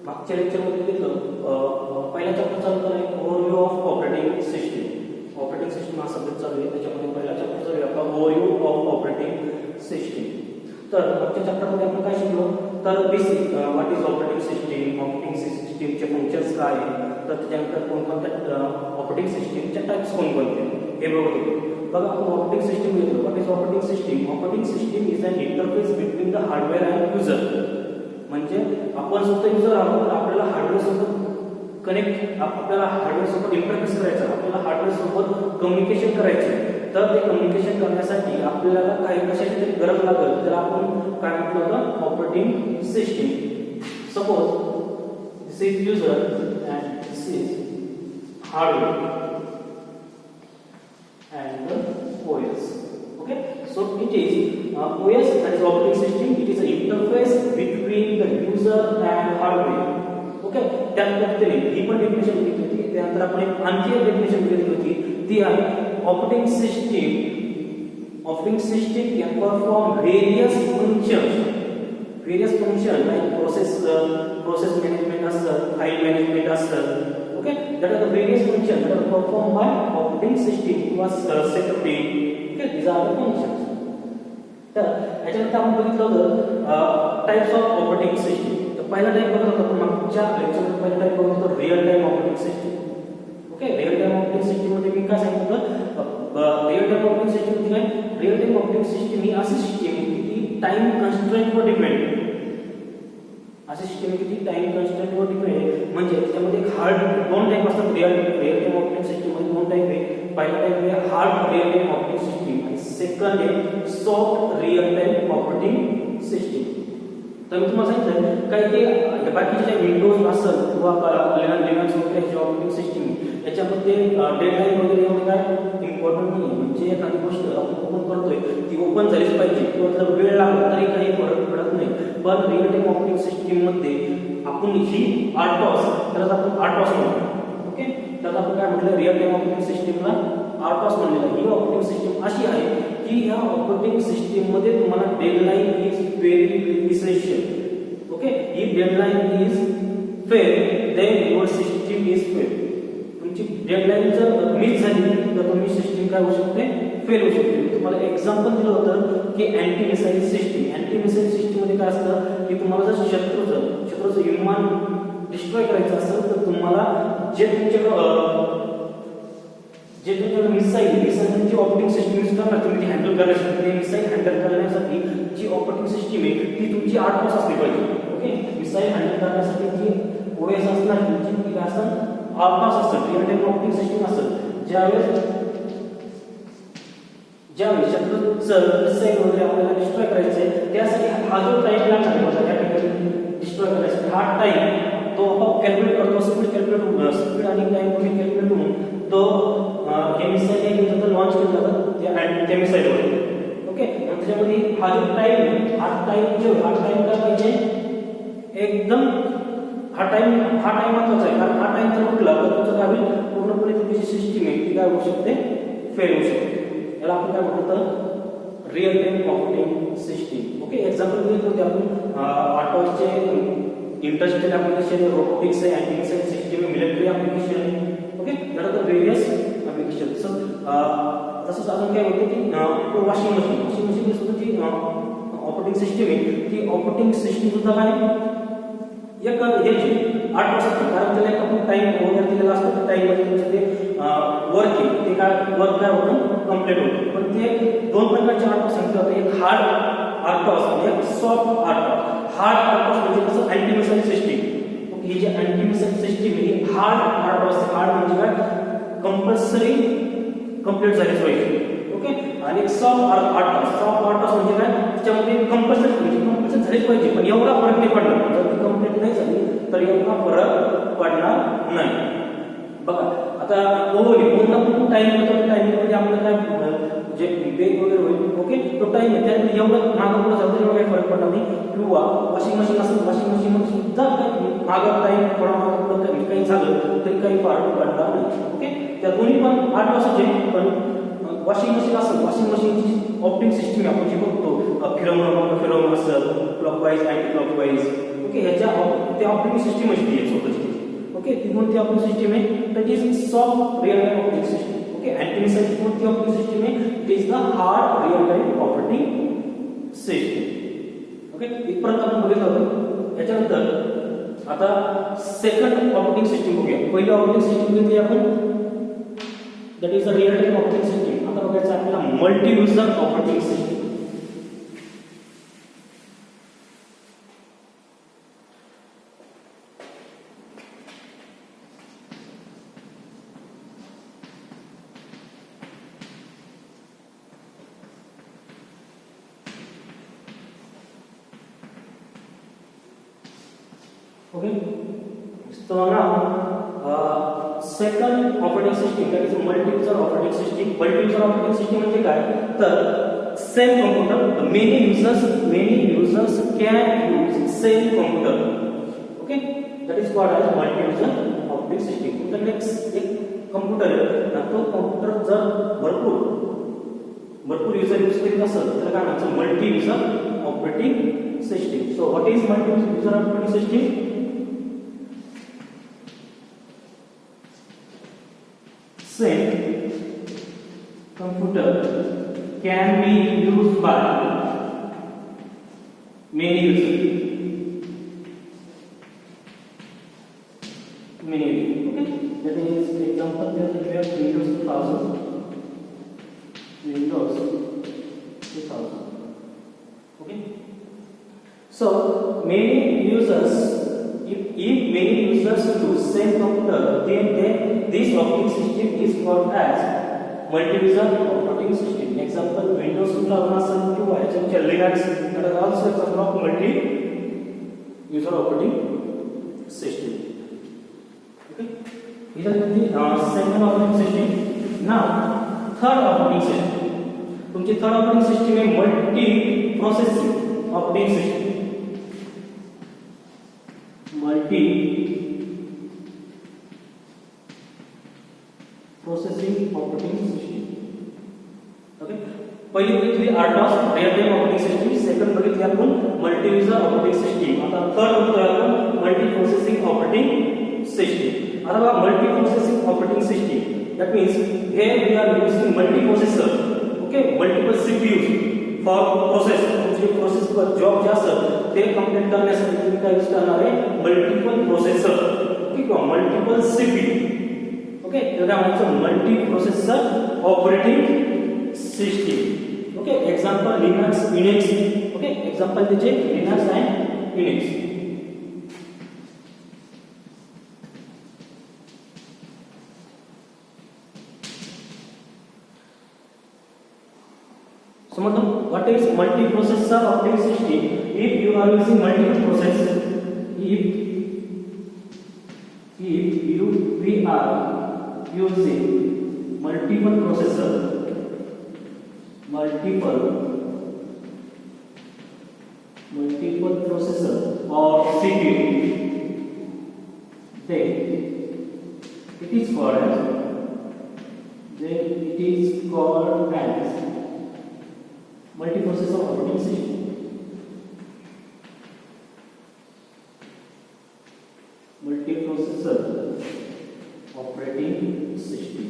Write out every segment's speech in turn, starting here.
मागच्या लेक्चरमध्ये घेतलं पहिला चॅप्टर चालू आहे overview of operating system. Operating system हा सब्जेक्ट चालू आहे, त्याच्यामध्ये पहिला चॅप्टर चालू आहे आपला ओव्हरव्ह्यू ऑफ ऑपरेटिंग सिस्टीम. तर मागच्या चॅप्टरमध्ये आपण काय शिकलो, तर basic what is operating system, operating सिस्टीमचे फंक्शन्स काय आहे, तर त्याच्यानंतर कोणकोणत्या ऑपरेटिंग सिस्टीमचे टाइप्स कोणकोणते हे बघत होतो. बघा आपण ऑपरेटिंग सिस्टीम घेतो. What is operating system? Operating system is an interface between the hardware and user. म्हणजे आपण स्वतः युजर आहोत, तर आपल्याला हार्डवेअर सोबत कनेक्ट, आपल्याला हार्डवेअर सोबत इंटरफेस करायचा, आपल्याला हार्डवेअर सोबत कम्युनिकेशन करायचे. तर ते कम्युनिकेशन करण्यासाठी आपल्याला काही कशाची तरी गरज लागेल, तर आपण काय म्हटलं होतं, operating system. Suppose this is user and this is hardware and OS. Okay, so it is OS, that is operating system. It is an interface between the user and hardware. Okay, त्या पद्धतीने ही पण definition घेतली होती. त्यानंतर आपण एक आणखी एक डेफिनेशन घेतली होती, ती आहे operating system. Operating system can perform various functions. Various function like process management असतं, फाईल मॅनेजमेंट असतं. Okay, that are the various functions that are performed by operating system was security. Okay, these are the functions. तर याच्यानंतर आपण बघितलं होतं types of operating system. तर पहिला type बघत होतो आपण मागच्या लेक्चरमध्ये, पहिला टाइप बघत होतो real time operating system. Okay, real time operating system मध्ये मी काय सांगितलं, रिअल टाइम ऑपरेटिंग सिस्टीम म्हणजे काय, रिअल टाइम ऑपरेटिंग सिस्टीम ही अशी सिस्टीम आहे की ती टाइम कन्स्ट्रेंटवर डिपेंड. अशी सिस्टीम किती टाइम कन्स्टंटवर डिपेंड. म्हणजे त्यामध्ये हार्ड दोन टाइप असतात. रिअल टाइम ऑपरेटिंग सिस्टीम मध्ये दोन टाइप आहे. पहिला टाइप आहे hard real time operating system आणि सेकंड आहे soft real time operating system. तर मी तुम्हाला सांगितलं काय ते बाकीचे जे विंडोज असेल किंवा लिनक्स वगैरे जे ऑपरेटिंग सिस्टीम याच्यामध्ये डेडलाईन वगैरे एवढं काय इम्पॉर्टंट नाही. म्हणजे एखादी गोष्ट आपण ओपन करतोय ती ओपन झालीच पाहिजे, किंवा त्याला वेळ लागला तरी काही फरक पडत नाही. पण रिअल टाइम ऑपरेटिंग सिस्टीम मध्ये आपण ही आरटॉस, त्याला आपण आरटॉस म्हणतो. ओके, त्याला आपण काय म्हटलं, रिअल टाइम ऑपरेटिंग सिस्टीमला आरटॉस म्हणलेलं. ही ऑपरेटिंग सिस्टीम अशी आहे की ह्या ऑपरेटिंग सिस्टीम मध्ये तुम्हाला deadline is very essential. Okay, ही deadline is fail then your system is fail. तुमची डेडलाईन जर मिस झाली तर तुमची सिस्टीम काय होऊ शकते, फेल होऊ शकते. मी तुम्हाला एक्झाम्पल दिलं होतं की anti missile system. Anti missile system मध्ये काय असतं की तुम्हाला जर शत्रूचं विमान डिस्ट्रॉय करायचं असेल तर तुम्हाला जे तुमच्याकडे मिसाईलची ऑपरेटिंग सिस्टीम यूज करणार, तुम्ही ती हँडल करण्यासाठी, ते मिसाईल हँडल करण्यासाठी जी ऑपरेटिंग सिस्टीम आहे ती तुमची आरटॉस असली पाहिजे. ओके, मिसाईल हँडल करण्यासाठी जी OS असणार तुमची ती काय असतं, आरटॉस असतं, रिअल टाइम ऑपरेटिंग सिस्टीम असतं. ज्यावेळेस शत्रूचं मिसाईल वगैरे आपल्याला डिस्ट्रॉय करायचं आहे, त्यासाठी हा जो टाइम लागणार आहे त्या ठिकाणी डिस्ट्रॉय करायसाठी, हा टाइम तो आपोआप कॅल्क्युलेट करतो. स्पीड आणि टाइम तुम्ही कॅल्क्युलेट करून तो हे मिसाईल काय केलं जातं, लॉन्च केलं जातं त्या मिसाईलवर. ओके, त्याच्यामध्ये हा जो टाइम, हा टाइम काय पाहिजे एकदम, हा टाइम महत्वाचा आहे. कारण हा टाइम जर उठला तर तुमचं काय होईल, पूर्णपणे तुमची सिस्टीम आहे ती काय होऊ शकते, फेल होऊ शकते. याला आपण काय म्हणतो, real time operating system. Okay, example घेत होते आपण ऑटोचे इंडस्ट्रियल ॲप्लिकेशन, रोबोटिक्स आहे, अँटी मिसाईल सिस्टीम आहे, military application. Okay, that are the various application. तसंच अजून काय होतं की वॉशिंग मशीन सुद्धा जी ऑपरेटिंग सिस्टीम आहे ती ऑपरेटिंग सिस्टीम सुद्धा काय एक ह्याची आरटॉस असते. कारण त्याला एक आपण टाइम वगैरे दिलेला असतो, त्या टाइममध्ये तुमचं ते वर्क आहे ते वर्क काय होतं, कम्प्लीट होतं. पण ते दोन प्रकारचे आरटॉस सांगितले होते, एक हार्ड आरटॉस आणि एक सॉफ्ट आरटॉस. हार्ड आरटॉस म्हणजे कसं, अँटी मिसाईल सिस्टीम. ओके, ही जी अँटी मिसाईल सिस्टीम आहे ही हार्ड आरटॉस. हार्ड म्हणजे काय, कंपल्सरी कंप्लीट झालीच पाहिजे. ओके, आणि एक सॉफ्ट आरटॉस म्हणजे काय, त्याच्यामध्ये कंपल्सरी झालीच पाहिजे, पण एवढा फरक नाही पडणार. जर ती कंप्लीट नाही झाली तर एवढा फरक पडणार नाही. बघा आता पूर्ण टाइम होतो, टाइममध्ये आपल्याला काय जे बेक वगैरे होईल. ओके, तो टाइम आहे त्यामध्ये एवढं मागं पुढं झालं तरी काही फरक पडणार नाही. किंवा वॉशिंग मशीन असेल, वॉशिंग मशीनमध्ये सुद्धा मागं टाइम थोडा मागं पुढं काही झालं तरी काही फरक पडणार नाही. ओके, त्या दोन्ही पण आरटॉसच आहे. पण वॉशिंग मशीन असेल, वॉशिंग मशीनची ऑपरेटिंग सिस्टीम आपण जी बघतो फिरवणं असेल क्लॉकवाईज अँटी क्लॉकवाईज ओके ह्याच्या ते ऑपरेटिंग सिस्टम असते स्वतःची ओके ती कोणती ऑपरेटिंग सिस्टम आहे that is soft real time operating system okay anti मिसाइलची कोणती ऑपरेटिंग सिस्टम आहे it is the hard real time operating system okay इथपर्यंत आपण बघितलं होतं याच्यानंतर आता सेकंड ऑपरेटिंग सिस्टम बघूया पहिली ऑपरेटिंग सिस्टम घेतली आपण that is a real time operating system आता बघायचं आपल्याला multi user operating system okay so now second operating system that is a multi-user operating system. Multi-user operating system म्हणजे काय तर same computer many users can use same computer. Okay, that is called as multi-user operating system. तुमच्याकडे एक computer आहे ना तो computer जर भरपूर युजर यूज करीत असेल तर काय म्हणायचं multi user operating system. So what is multi user operating system? Same computer can be used by many users. Many users. Okay. That is example there we have Windows 2000. Windows 2000. Okay. So many users. If many users use same computer, then this operating system is called as multi-user operating system. Example Windows 2000 असेल किंवा याच्यामध्ये Linux that is also example of multi-user operating system. Okay. Here is the second operating system. Now third operating system. तुमची third operating system आहे multi-processing operating system. Multi processing operating system. Okay. पहिली बघितली RTOS real time operating system. Second बघितली आपण multi user operating system. आता third बघतोय आपण multi processing operating system. आता बघा multi processing operating system that means here we are using multi processor. Okay, multiple CPUs for process. तुमची process पर job जे असेल ते कंप्लीट करण्यासाठी तुम्ही काय यूज करणार आहे मल्टिपल प्रोसेसर किंवा मल्टिपल सीपीयू. ओके तर काय म्हणायचं multi processor operating system. Okay example Linux Unix. Okay example त्याचे Linux and Unix. So what is multiprocessor operating system? If you are using multiple processors, if we are using multiple processor or CPU, then it is called as multiprocessor operating system. Multiprocessor operating system.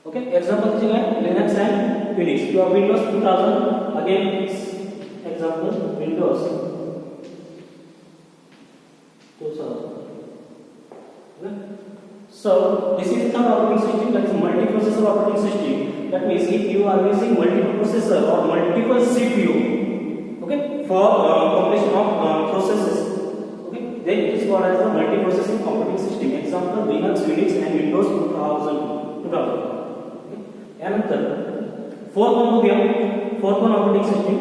Okay, example is Linux and Unix. You have Windows 2000. Again, example Windows 2000. Okay. So this is the operating system that is multiprocessor operating system. That means if you are using multiple processor or multiple CPU, okay, for completion of processes, okay, then it is called as the multiprocessing operating system. Example Linux, Unix, and Windows 2000. Okay. And fourth one operating system.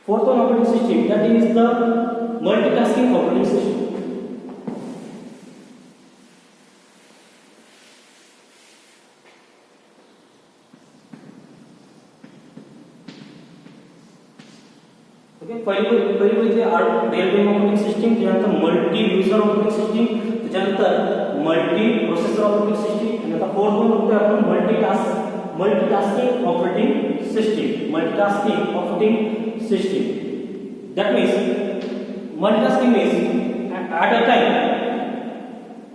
Fourth one operating system, that is the multitasking operating system. Okay पहिली म्हणजे real time operating system, त्यानंतर multi user operating system, त्यानंतर multi processor operating system, आणि आता fourth one बघतोय आपण multitasking operating system. That means multitasking means at a time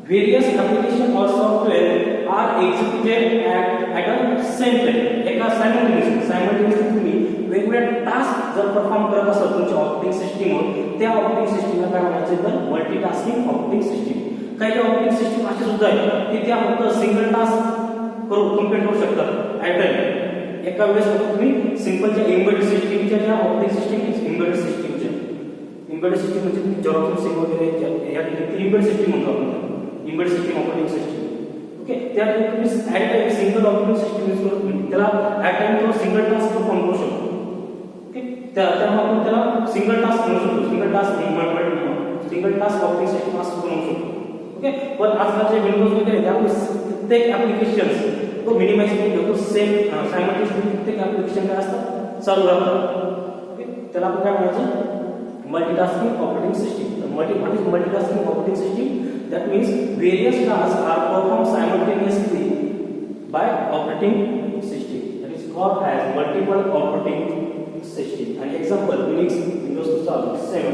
various application or software are executed at a same time. एका simultaneously तुम्ही वेगवेगळ्या task जर perform करत असाल तुमच्या ऑपरेटिंग सिस्टीमवर, त्या ऑपरेटिंग सिस्टीमला काय म्हणायचं तर मल्टीटास्किंग ऑपरेटिंग सिस्टीम. काही ऑपरेटिंग सिस्टीम असे सुद्धा आहेत की त्या फक्त सिंगल टास्क कंप्लीट करू शकतात ॲट अ टाइम. एका वेळेस फक्त तुम्ही सिंपलच्या एम्बेडेड सिस्टीमच्या ज्या ऑपरेटिंग सिस्टीम एम्बेडेड सिस्टीम म्हणजे तुम्ही जेरॉक्स सिस्टीम वगैरे या ठिकाणी एम्बेडेड सिस्टीम म्हणतो आपण, embedded system operating system. Okay, त्यात तुम्ही at time single operating system use करून त्याला ॲट टाइम तो सिंगल टास्क परफॉर्म करू शकतो. ओके, त्यामुळे आपण त्याला सिंगल टास्क म्हणू शकतो, सिंगल टास्क ऑपरेटिंग सिस्टीम असं म्हणू शकतो. ओके, पण आजकालचे विंडोज वगैरे त्यामुळे प्रत्येक ॲप्लिकेशन्स तो मिनिमाइज करून घेतो, सेम सायमल्टेनियसली प्रत्येक ॲप्लिकेशन काय असतात चालू राहतात. ओके, त्याला आपण काय म्हणायचं multitasking operating system. What is multitasking operating system? That means various tasks are performed simultaneously by operating system. That is called as multiple operating system. An example: Unix, Windows 2007.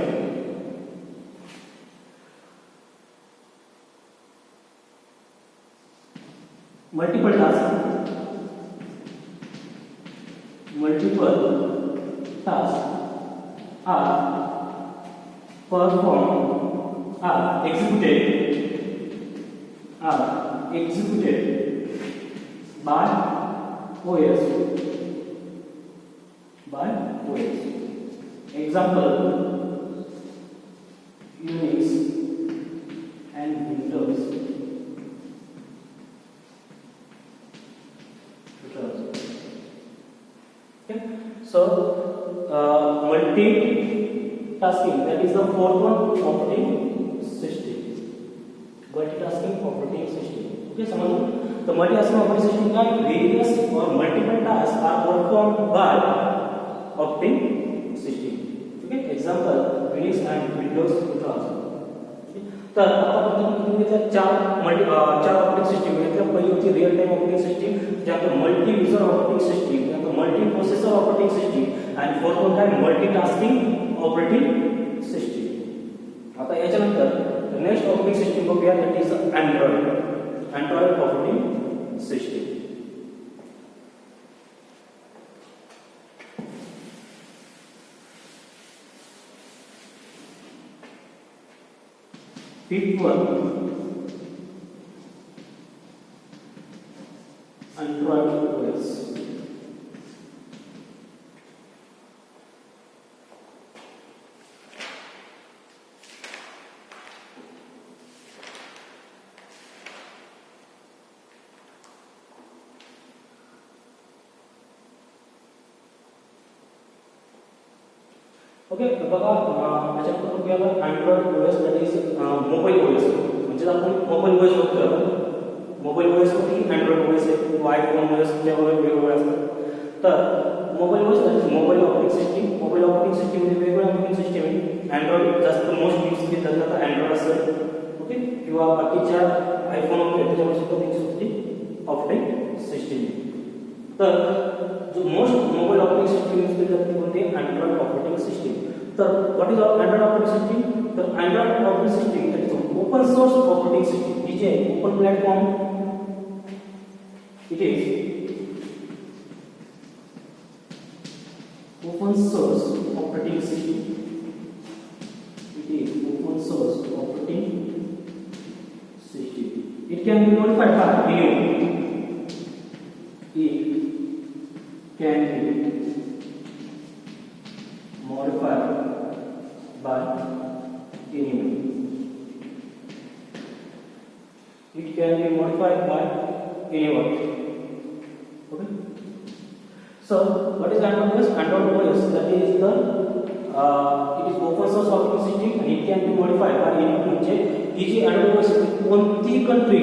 Multiple tasks are performed are executed by OS. Example: Unix and Windows. Okay, so multitasking, that is the fourth one, operating system. Multitasking operating system. Okay, समझो. तो multitasking operating system का various or multiple tasks are performed by operating system. Okay, example Unix and Windows 2000. तर आता आपण चार operating system आहेत. पहिली होती रिअल टाइम ऑपरेटिंग सिस्टीम, त्यानंतर मल्टी युजर ऑपरेटिंग सिस्टीम, त्यानंतर मल्टी प्रोसेसर ऑपरेटिंग सिस्टीम, आणि फोर्थ वन काय मल्टीटास्किंग ऑपरेटिंग सिस्टीम. आता याच्यानंतर नेक्स्ट ऑपरेटिंग सिस्टीम बघूया, that is Android operating system. Fifth one, Android OS. Okay, बघा याच्यात बघूया Android OS, that is mobile OS. म्हणजे आपण मोबाईल ओएस बघतोय, मोबाईल ओएस मध्ये अँड्रॉइड ओएस आहे, आयफोन ओएस त्यामुळे वेगवेगळे असतात. तर mobile OS that is mobile operating system. Mobile operating system मध्ये वेगवेगळ्या ऑपरेटिंग सिस्टीम आहे. अँड्रॉइड जास्त मोस्ट यूज केली जातात, आता अँड्रॉइड असेल, ओके, किंवा बाकीच्या आयफोन वगैरे त्याच्यामध्ये सुद्धा त्यांची ऑपरेटिंग सिस्टीम. तर जो most mobile operating system use केली जाते कोणते अँड्रॉइड ऑपरेटिंग सिस्टीम. तर what is Android operating system? तर Android operating system that is open source operating system. ही जी आहे open platform, it is open source operating system. It is open source operating system. It can be modified by anyone. It can be modified by anyone. It can be modified by anyone. Okay. So, what is Android OS? Android OS, that is the it is open source operating system and it can be modified by anyone. म्हणजे ही जी Android OS कोणती country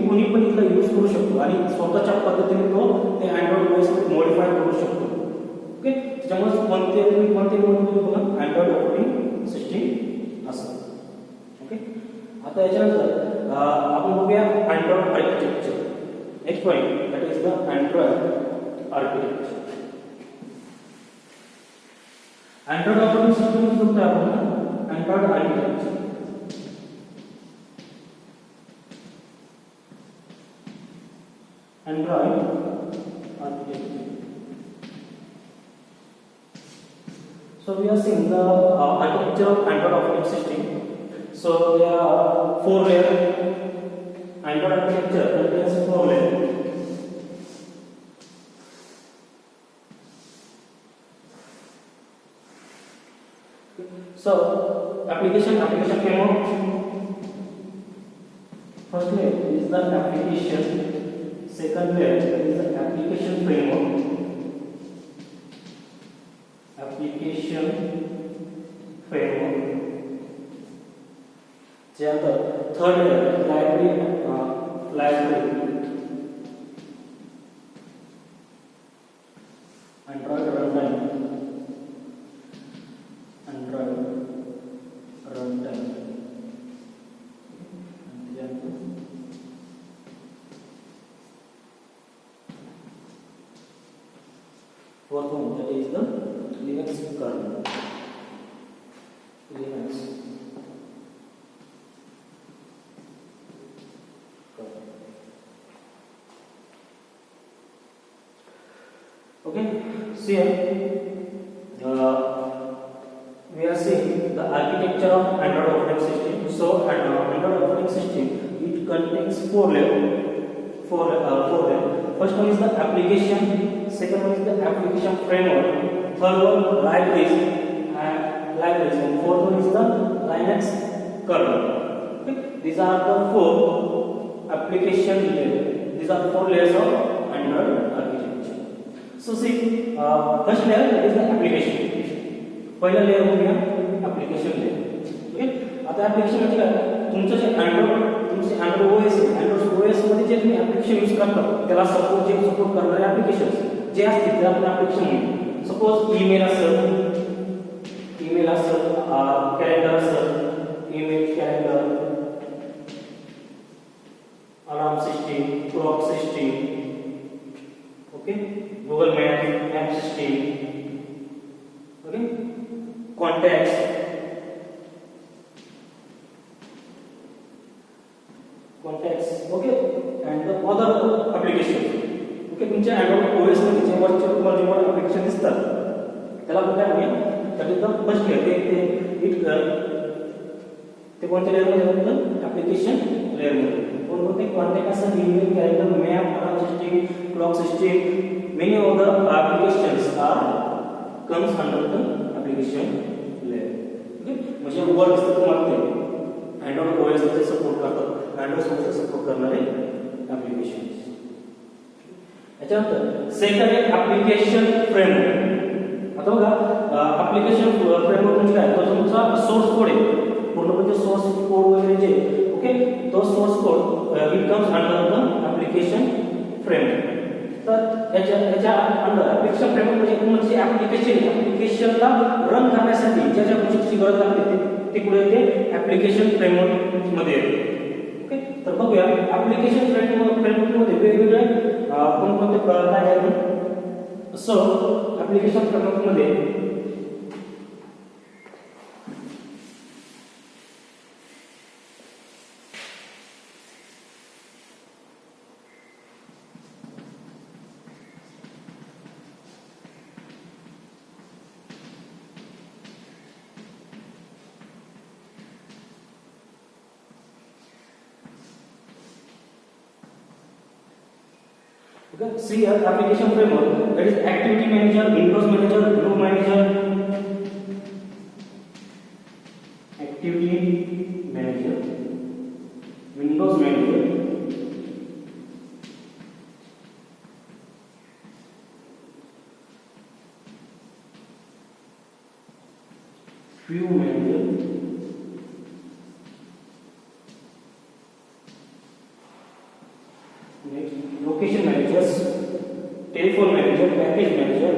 कोणी पण इथला use करू शकतो आणि स्वतःच्या पद्धतीने तो ते Android OS मॉडिफाय करू शकतो. ओके, त्याच्यामुळे कोणते मोड बघा अँड्रॉइड ऑपरेटिंग सिस्टीम असं. ओके, आता याच्यानंतर आपण बघूया Android architecture. Next point that is the Android architecture. Android operating system बघतोय आपण Android architecture. Android architecture. So we are seeing the architecture of Android operating system. So there are 4 layers. Android architecture contains 4 layers. So application framework. First layer is the application. Second layer is the application framework. Application framework. Third layer library. Android runtime. Fourth one, that is the Linux kernel. Linux kernel. Okay, so here we are seeing the architecture of Android operating system. So Android operating system, it contains 4 layers. First one is the application. Second one is the application framework. Third one libraries, and fourth one is the Linux kernel. Okay, these are the 4 application layers. These are 4 layers of Android architecture. So see, first layer is the application. पहिला layer हो गया application layer. Okay, आता application म्हणजे काय? तुमचं जे Android OS मध्ये जे तुम्ही application use करता त्याला सपोर्ट करणारे applications जे असतील ते आपण application म्हणतो. सपोज ईमेल असेल कॅलेंडर असेल, email calendar, alarm system, clock system, okay, Google map system, okay, contacts, okay, and the other application. Okay, तुमच्या अँड्रॉइड ओएस मध्ये जे तुम्हाला ॲप्लिकेशन दिसतात त्याला आपण काय म्हणूया, that is the first layer. ते कोणत्या लेयरमध्ये होतं? ॲप्लिकेशन लेयरमध्ये. कोणते कॉन्टॅक्ट असेल, email, calendar, map, alarm system, clock system, many of the applications comes under the application layer. Okay, म्हणजे वर दिसतं तुम्हाला ते अँड्रॉइड ओएस मध्ये सपोर्ट करतात, अँड्रॉइड ओएस सपोर्ट करणारे ॲप्लिकेशन. याच्यानंतर सेकंड आहे ॲप्लिकेशन फ्रेमवर्क. आता बघा, ॲप्लिकेशन फ्रेमवर्क म्हणजे काय? तो तुमचा सोर्स कोड आहे, पूर्णपणे सोर्स कोड वगैरे जे, ओके, तो source code it comes under the application framework. तर याच्या अंडर ॲप्लिकेशन फ्रेमवर्क म्हणजे तुमचे ॲप्लिकेशनला रन करण्यासाठी ज्या ज्या गोष्टीची गरज लागते ते कुठे येते? ॲप्लिकेशन फ्रेमवर्क मध्ये येते. ओके, तर बघूया ॲप्लिकेशन फ्रेमवर्क मध्ये वेगवेगळे कोणकोणते प्रकार आहेत. सो ॲप्लिकेशन फ्रेमवर्क मध्ये see here application framework, that is activity manager, windows manager, group manager, activity manager, windows manager, view manager, next location managers, telephone manager, package manager,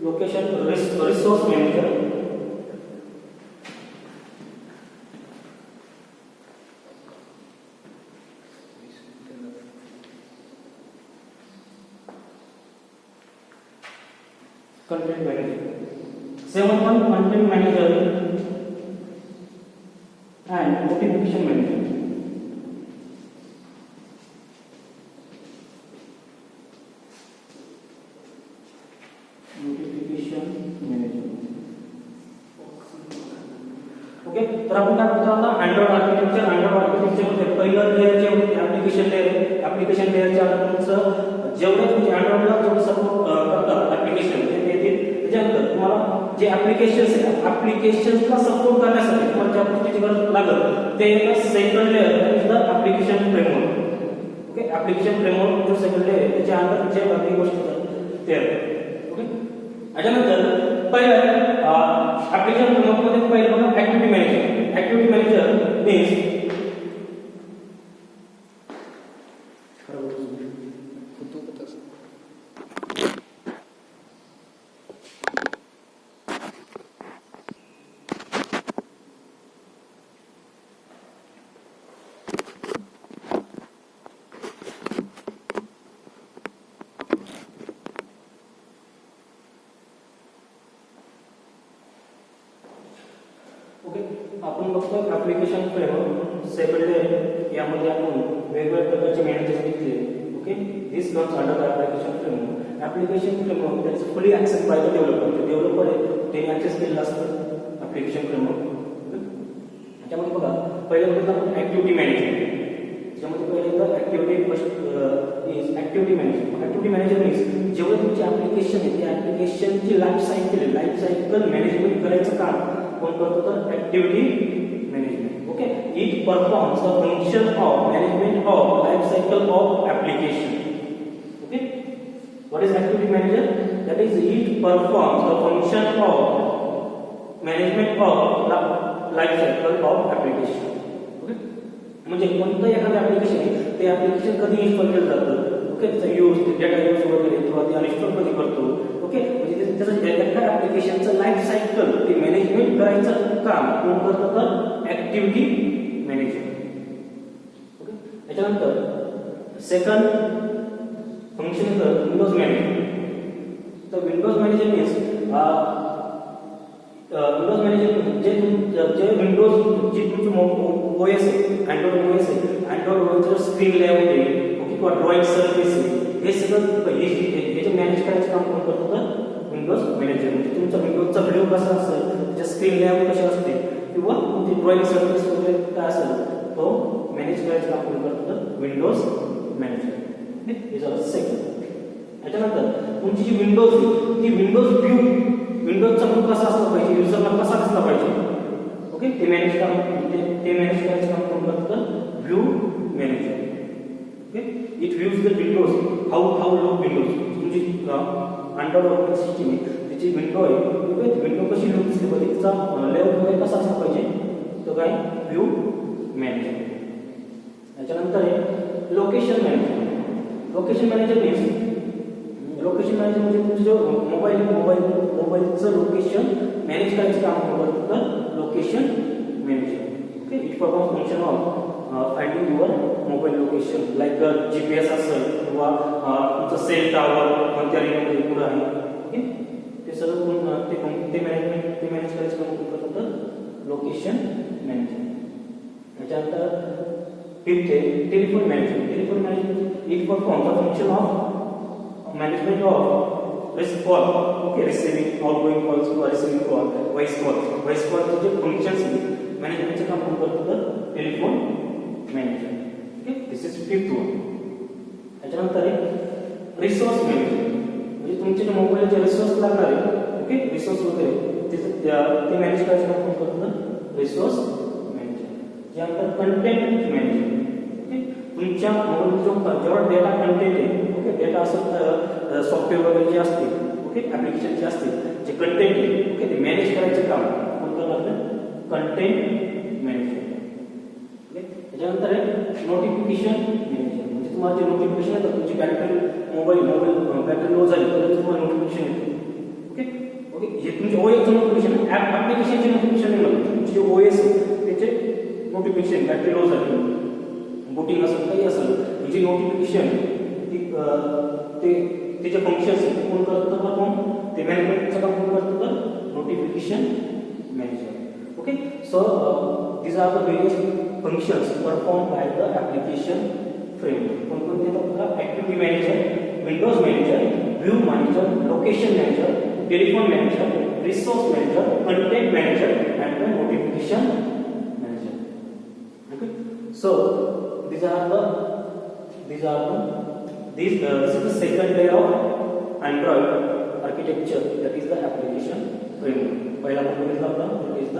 location resource manager, content manager. 7 content manager and notification manager. Notification manager. Okay, तर आपण काय करतो आता Android architecture मध्ये पहिलं layer जे application layer, application लेअरच्या आत तुमचं जेवढे तुमचे अँड्रॉइडला जेवढे सपोर्ट करतात ऍप्लिकेशन ते येतील. त्याच्यानंतर तुम्हाला जे ऍप्लिकेशन्स आहे, ऍप्लिकेशन्सला सपोर्ट करण्यासाठी तुम्हाला ज्या गोष्टीची गरज लागेल ते second layer is the application framework. Okay, application framework जो सेकंड लेअर आहे त्याच्या अंदर जे बाकी गोष्टी ते आहे. ओके, त्याच्यानंतर पहिलं ऍप्लिकेशन फ्रेमवर्क मध्ये पहिलं बघा activity manager. Activity manager means okay, आपण बघतो ऍप्लिकेशन फ्रेमवर्क सेकंड लेअर यामध्ये आपण वेगवेगळ्या प्रकारचे मॅनेजर्स घेतले. Okay, this comes under application framework. Application framework that is fully access by the developer. Developer आहे ते ऍक्सेस केलेलं असतं ऍप्लिकेशन फ्रेमवर्क. त्याच्यामध्ये बघा पहिलं बघतो आपण ऍक्टिव्हिटी मॅनेजर. त्याच्यामध्ये पहिल्यांदा activity first is activity manager. Activity manager means जेवढे तुमचे ऍप्लिकेशन आहे त्या ऍप्लिकेशनची लाईफ सायकल मॅनेजमेंट करायचं काम कोण करतो तर activity management. Okay, it performs the function of management of life cycle of application. Okay, what is activity manager? That is it performs the function of management of life cycle of application. Okay, म्हणजे कोणतं एखादं application आहे ते application कधी install केलं जातं, okay, त्याचा use, data use वगैरे किंवा ते अनइन्स्टॉल कधी करतो. ओके, म्हणजे त्याचं एका ऍप्लिकेशनचं लाईफ सायकल ते मॅनेजमेंट करायचं काम कोण करतं तर ऍक्टिव्हिटी मॅनेजर. ओके, त्याच्यानंतर सेकंड फंक्शन येतं विंडोज मॅनेजर. तर windows manager means windows manager जे विंडोज जी तुमचं ओएस आहे, अँड्रॉइड ओएस आहे, अँड्रॉइड ओएसवर स्क्रीन लेआउट आहे, ओके, किंवा ड्रॉइंग सर्फेस आहे, हे सगळं हे जे मॅनेज करायचं काम कोण करतो तर विंडोज मॅनेजर. म्हणजे तुमचा विंडोजचा व्हिडिओ कसा असेल, त्याच्या स्क्रीन लेआउट कशा असते किंवा तुमची ड्रॉइंग सर्फेस वगैरे काय असेल तो मॅनेज करायचं काम कोण करतो तर विंडोज मॅनेजर. सेकंड. त्याच्यानंतर तुमची जी विंडोज आहे ती विंडोज व्ह्यू, विंडोजचा व्ह्यू कसा असला पाहिजे, युजरला कसा दिसला पाहिजे, ओके, ते मॅनेज करायचं काम कोण करतं view manager. Okay, it views the Windows, how look Windows. तुमची अँड्रॉइड ऑपरेटिंग सिस्टीम आहे त्याची विंडो आहे, ओके, विंडो कशी लुक दिसली पाहिजे, तिचा लेआउट वगैरे कसा असला पाहिजे तो काय व्ह्यू मॅनेजर. त्याच्यानंतर आहे location manager. Location manager means location manager म्हणजे तुमचं जो मोबाईलचं लोकेशन मॅनेज करायचं काम करतो तर location manager. Okay, it performs function of finding your mobile location like GPS असेल किंवा तुमचं सेल टॉवर कोणत्या एरियामध्ये कुठं आहे, ओके, ते सगळं ते मॅनेज करायचं काम करतो तर लोकेशन मॅनेजर. त्याच्यानंतर फिफ्थ आहे telephone management. Telephone management it performs the function of management of call, okay, receiving outgoing calls or receiving call, voice call J functions मॅनेजमेंटचे काम कोण करतो तर telephone manager. Okay, this is fifth one. त्याच्यानंतर आहे resource manager. म्हणजे तुमचे जे मोबाईलचे resource लागणार आहे, ओके, रिसोर्स वगैरे ते मॅनेज करायचं काम कोण करतो तर रिसोर्स मॅनेजर. त्यानंतर कंटेंट मॅनेजर. ओके, तुमच्या मोबाईलचा जेवढा डेटा कंटेंट आहे, ओके, डेटा असं सॉफ्टवेअर वगैरे जे असते, ओके, ऍप्लिकेशन जे असते जे कंटेंट आहे, ओके, ते मॅनेज करायचं काम कोणतं लागतं कंटेंट मॅनेजर. ओके, त्याच्यानंतर आहे नोटिफिकेशन मॅनेजर. म्हणजे तुम्हाला जे नोटिफिकेशन येतात तुमची बॅटरी मोबाईल बॅटरी लो झाली तर तुम्हाला नोटिफिकेशन येते, ओके, हे तुमचे ओएसचं नोटिफिकेशन ऍप्लिकेशनचे नोटिफिकेशन नाही लागत. तुमचे जे ओएस त्याचे नोटिफिकेशन बॅटरी लो झाली, बुटिंग असेल काही असेल, जे नोटिफिकेशन ते त्याचे फंक्शन्स कोण करतं का कोण ते मॅनेजमेंटचं काम कोण करतं तर notification manager. Okay, so these are the various functions performed by the application framework. कोणकोणते बघा, activity manager, Windows manager, view manager, location manager, telephone manager, resource manager, content manager and the notification manager. Okay, so this is the second layer of Android architecture, that is the application framework. पहिला आपण बघितला होता that is the